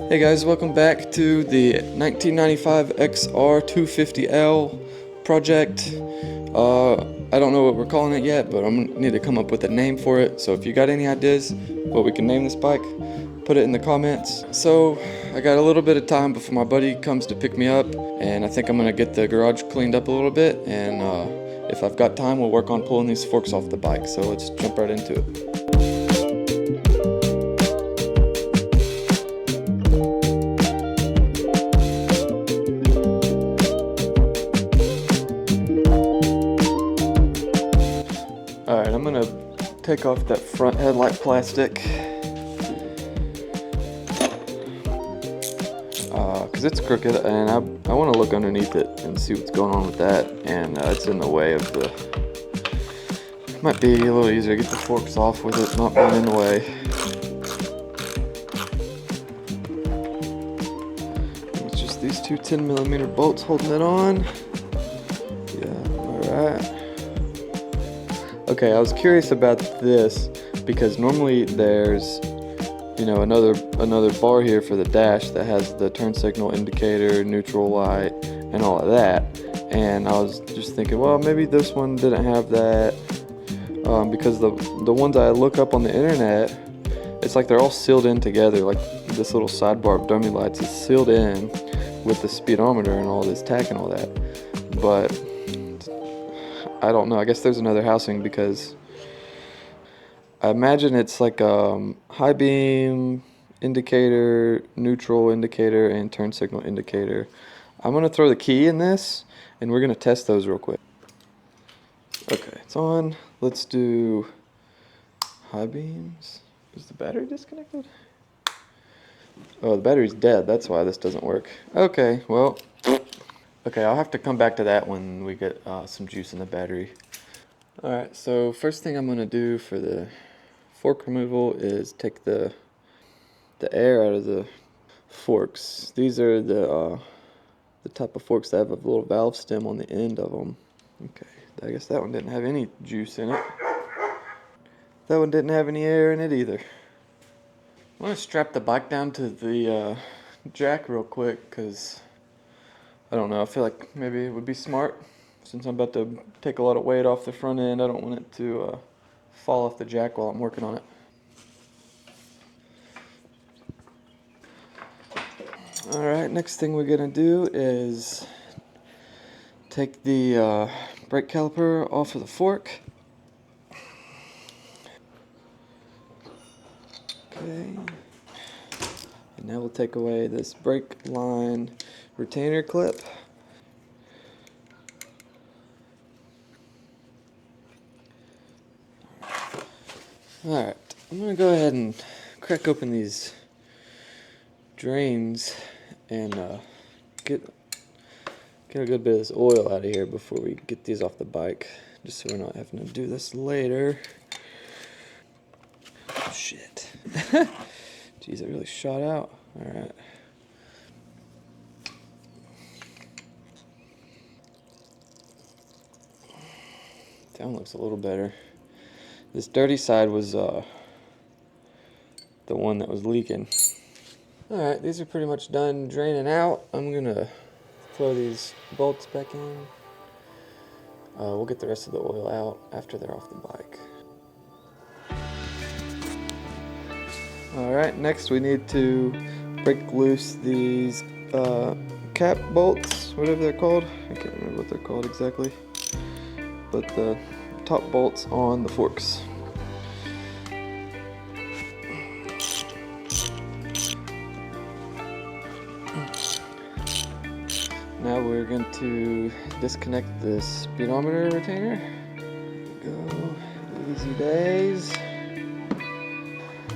Hey guys, welcome back to the 1995 XR250L project. I don't know what we're calling it yet, but I'm gonna need to come up with a name for it. So if you got any ideas what we can name this bike, put it in the comments. So I got a little bit of time before my buddy comes to pick me up, and I think I'm gonna get the garage cleaned up a little bit, and if I've got time, we'll work on pulling these forks off the bike. So let's jump right into it. Alright, I'm gonna take off that front headlight plastic because it's crooked, and I want to look underneath it and see what's going on with that, and it's in the way of the... Might be a little easier to get the forks off with it not being in the way. It's just these two 10mm bolts holding it on. Yeah, alright. Okay, I was curious about this because normally there's, you know, another bar here for the dash that has the turn signal indicator, neutral light, and all of that. And I was just thinking, well, maybe this one didn't have that because the ones I look up on the internet, it's like they're all sealed in together. Like this little sidebar of dummy lights is sealed in with the speedometer and all this tack and all that. But I don't know, I guess there's another housing because I imagine it's like high beam indicator, neutral indicator, and turn signal indicator. I'm gonna throw the key in this and we're gonna test those real quick. Okay, it's on. Let's do high beams. Is the battery disconnected? Oh, the battery's dead, that's why this doesn't work. Okay, well. Okay, I'll have to come back to that when we get some juice in the battery. Alright, so first thing I'm going to do for the fork removal is take the air out of the forks. These are the type of forks that have a little valve stem on the end of them. Okay, I guess that one didn't have any juice in it. That one didn't have any air in it either. I'm going to strap the bike down to the jack real quick because I don't know, I feel like maybe it would be smart since I'm about to take a lot of weight off the front end. I don't want it to fall off the jack while I'm working on it. Alright, next thing we're going to do is take the brake caliper off of the fork. Okay. And now we'll take away this brake line retainer clip. Alright, I'm going to go ahead and crack open these drains and get a good bit of this oil out of here before we get these off the bike, just so we're not having to do this later. Oh, shit. Jeez, it really shot out. Alright. That one looks a little better. This dirty side was the one that was leaking. Alright, these are pretty much done draining out. I'm gonna throw these bolts back in. We'll get the rest of the oil out after they're off the bike. Alright, next we need to break loose these cap bolts, whatever they're called. I can't remember what they're called exactly. But the top bolts on the forks. Now we're going to disconnect the speedometer retainer. Go, easy days.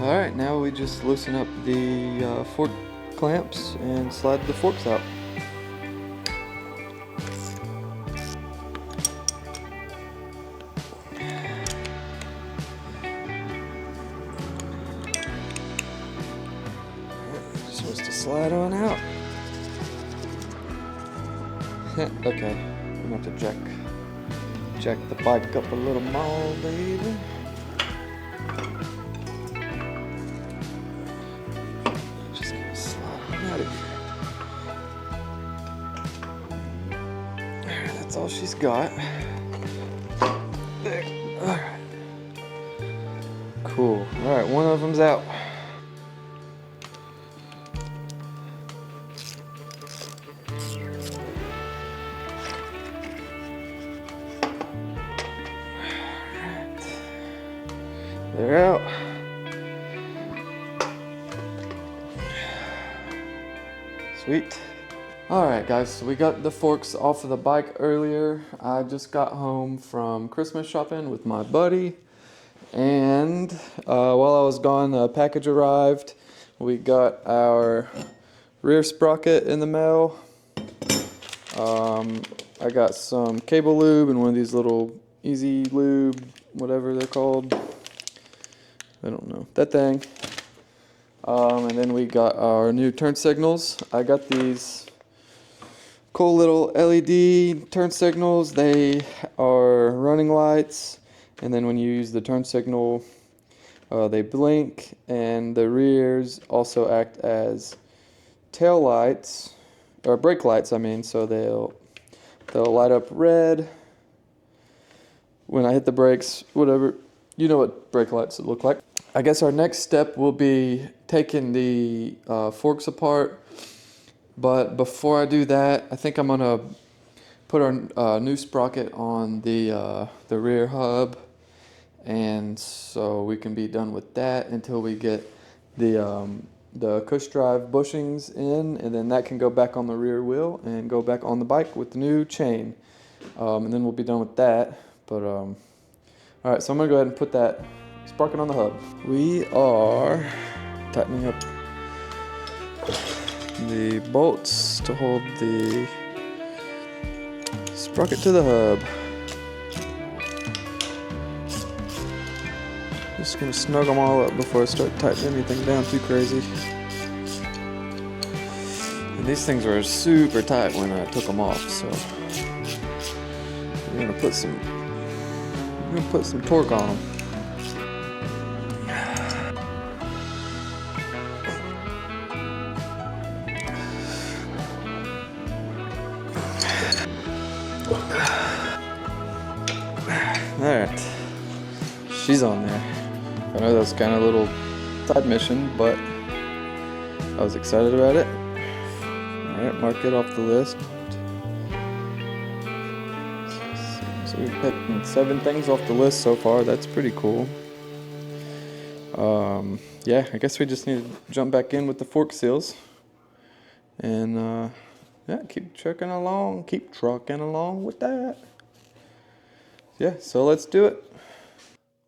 Alright, now we just loosen up the fork clamps and slide the forks out. Just supposed to slide on out. Okay, I'm gonna have to jack the bike up a little more, baby. Just gonna slide That's all she's got. There. All right. Cool. All right, one of them's out. They're out. Sweet. Alright guys, so we got the forks off of the bike earlier. I just got home from Christmas shopping with my buddy. And while I was gone, a package arrived. We got our rear sprocket in the mail. I got some cable lube and one of these little easy lube, whatever they're called. I don't know, that thing. And then we got our new turn signals. I got these cool little LED turn signals. They are running lights, and then when you use the turn signal, they blink, and the rears also act as tail lights, or brake lights, I mean, so they'll light up red when I hit the brakes, whatever. You know what brake lights look like. I guess our next step will be taking the forks apart, but before I do that, I think I'm gonna put our new sprocket on the rear hub, and so we can be done with that until we get the cush drive bushings in, and then that can go back on the rear wheel and go back on the bike with the new chain, and then we'll be done with that. But all right, so I'm gonna go ahead and put that sprocket on the hub. We are tightening up the bolts to hold the sprocket to the hub. Just gonna snug them all up before I start tightening anything down too crazy. And these things were super tight when I took them off, so we're gonna put some torque on them. Alright, she's on there. I know that's kind of a little side mission, but I was excited about it. Alright, mark it off the list. So we've picked 7 things off the list so far. That's pretty cool. Yeah, I guess we just need to jump back in with the fork seals. And yeah, keep trucking along with that. Yeah, so let's do it.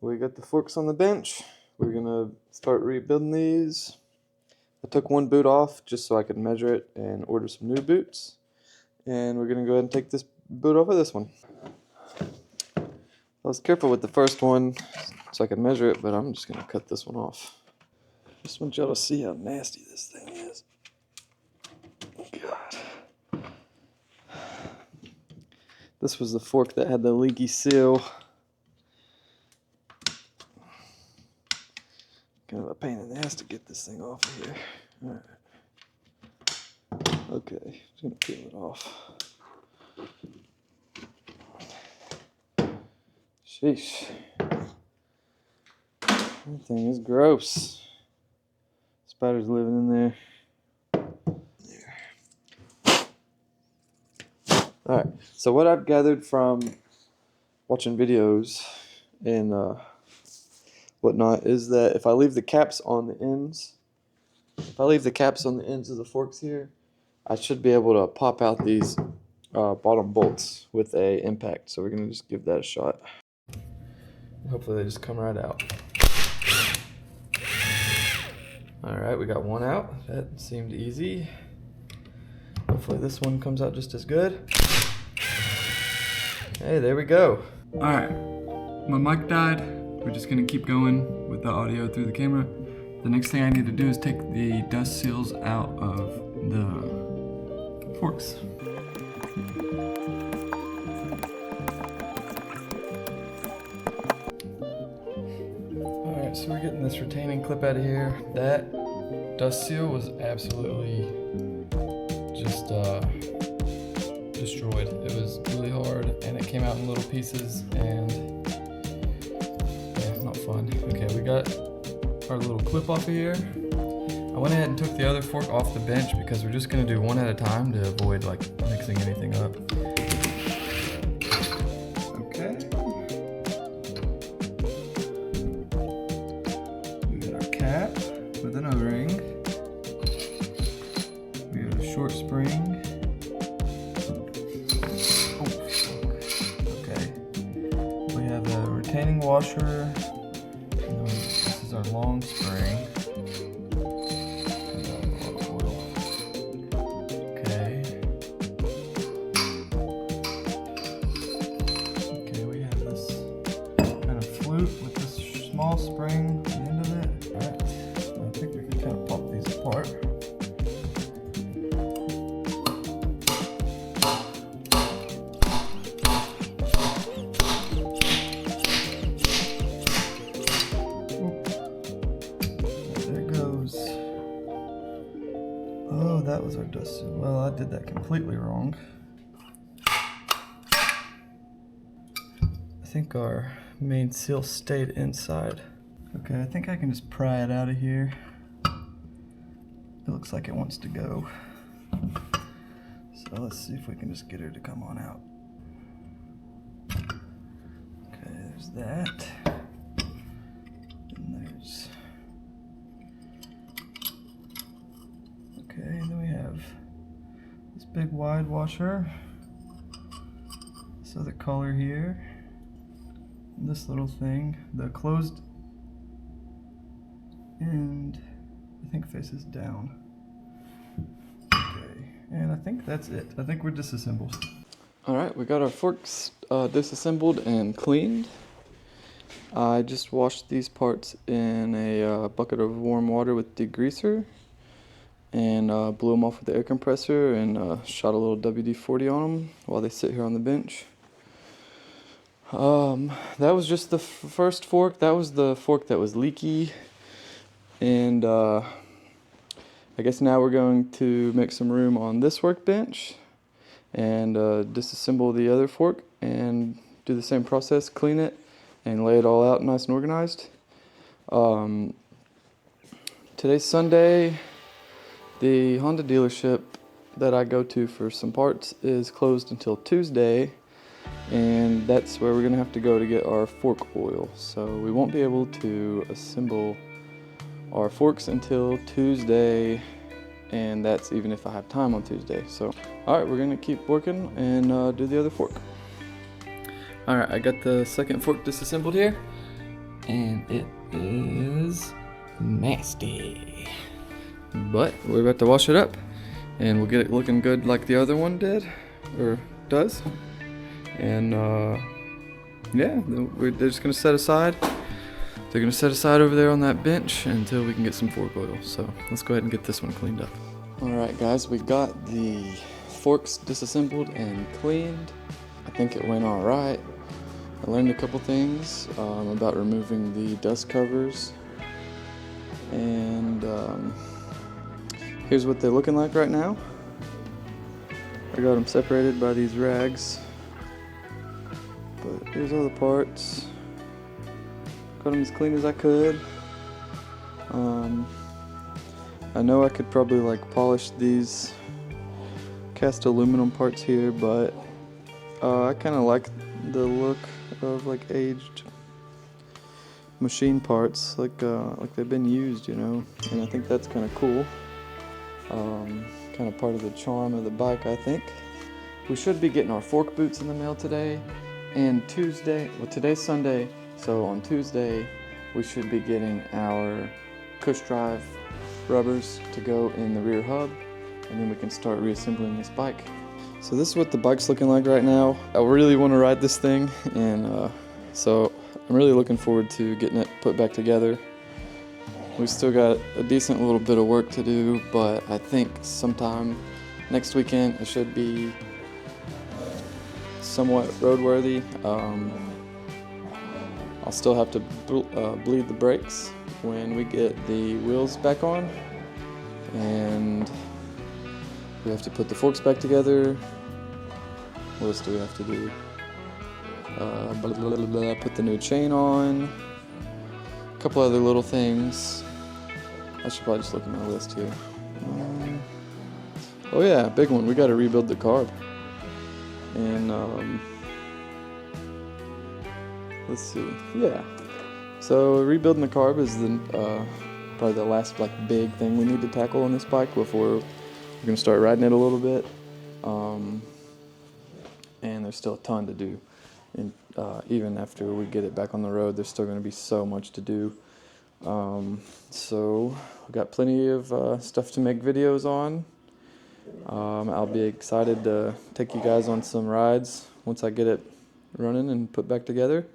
We got the forks on the bench. We're gonna start rebuilding these. I took one boot off just so I could measure it and order some new boots. And we're gonna go ahead and take this boot off of this one. I was careful with the first one so I could measure it, but I'm just gonna cut this one off. Just want y'all to see how nasty this thing is. God. This was the fork that had the leaky seal. Kind of a pain in the ass to get this thing off of here. Alright. Okay, just gonna peel it off. Sheesh. That thing is gross. Spiders living in there. Alright, so what I've gathered from watching videos and whatnot is that if I leave the caps on the ends, of the forks here, I should be able to pop out these bottom bolts with a impact. So we're going to just give that a shot. Hopefully they just come right out. Alright, we got one out. That seemed easy. Hopefully this one comes out just as good. Hey, there we go. Alright, my mic died. We're just gonna keep going with the audio through the camera. The next thing I need to do is take the dust seals out of the forks. Alright, so we're getting this retaining clip out of here. That dust seal was absolutely just destroyed. It was really hard and it came out in little pieces and yeah, not fun. Okay, we got our little clip off of here. I went ahead and took the other fork off the bench because we're just gonna do one at a time to avoid like mixing anything up. Okay. We got our cap with an O-ring. We got a short spring. We have a retaining washer, and this is our long spring. Okay. Okay, we have this kind of flute with this small spring at the end of it. Alright, so I think we can kind of pop these apart. Oh, that was our dust. Well, I did that completely wrong. I think our main seal stayed inside. Okay, I think I can just pry it out of here. It looks like it wants to go. So let's see if we can just get her to come on out. Okay, there's that. And there's... Okay, then we have this big wide washer, this other collar here, and this little thing, the closed end, I think faces down. Okay, and I think that's it. I think we're disassembled. Alright, we got our forks disassembled and cleaned. I just washed these parts in a bucket of warm water with degreaser. And blew them off with the air compressor and shot a little WD-40 on them while they sit here on the bench. That was just the first fork. That was the fork that was leaky. And I guess now we're going to make some room on this workbench and disassemble the other fork and do the same process, clean it and lay it all out nice and organized. Today's Sunday. The Honda dealership that I go to for some parts is closed until Tuesday, and that's where we're gonna have to go to get our fork oil. So we won't be able to assemble our forks until Tuesday, and that's even if I have time on Tuesday. So, all right, we're gonna keep working and do the other fork. All right, I got the second fork disassembled here, and it is nasty. But we're about to wash it up and we'll get it looking good like the other one did, or does. And yeah, they're just gonna set aside. They're gonna set aside over there on that bench until we can get some fork oil. So let's go ahead and get this one cleaned up. Alright guys, we got the forks disassembled and cleaned. I think it went alright. I learned a couple things about removing the dust covers. And here's what they're looking like right now. I got them separated by these rags. But here's all the parts. Got them as clean as I could. I know I could probably like polish these cast aluminum parts here, but I kind of like the look of like aged machine parts, like they've been used, you know, and I think that's kind of cool. Kind of part of the charm of the bike, I think. We should be getting our fork boots in the mail today, and Tuesday, well today's Sunday, so on Tuesday we should be getting our push drive rubbers to go in the rear hub, and then we can start reassembling this bike. So this is what the bike's looking like right now. I really want to ride this thing, and so I'm really looking forward to getting it put back together. We've still got a decent little bit of work to do, but I think sometime next weekend it should be somewhat roadworthy. I'll still have to bleed the brakes when we get the wheels back on, and we have to put the forks back together, What else do we have to do? Put the new chain on. A couple other little things. I should probably just look at my list here. Oh yeah, big one. We got to rebuild the carb. And let's see. Yeah. So rebuilding the carb is probably the last big thing we need to tackle on this bike before we're gonna start riding it a little bit. And there's still a ton to do. And even after we get it back on the road, there's still going to be so much to do. So we got plenty of stuff to make videos on. I'll be excited to take you guys on some rides once I get it running and put back together.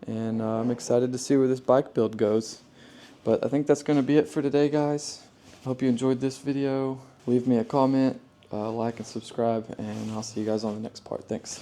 And I'm excited to see where this bike build goes. But I think that's going to be it for today, guys. I hope you enjoyed this video. Leave me a comment, like and subscribe, and I'll see you guys on the next part. Thanks.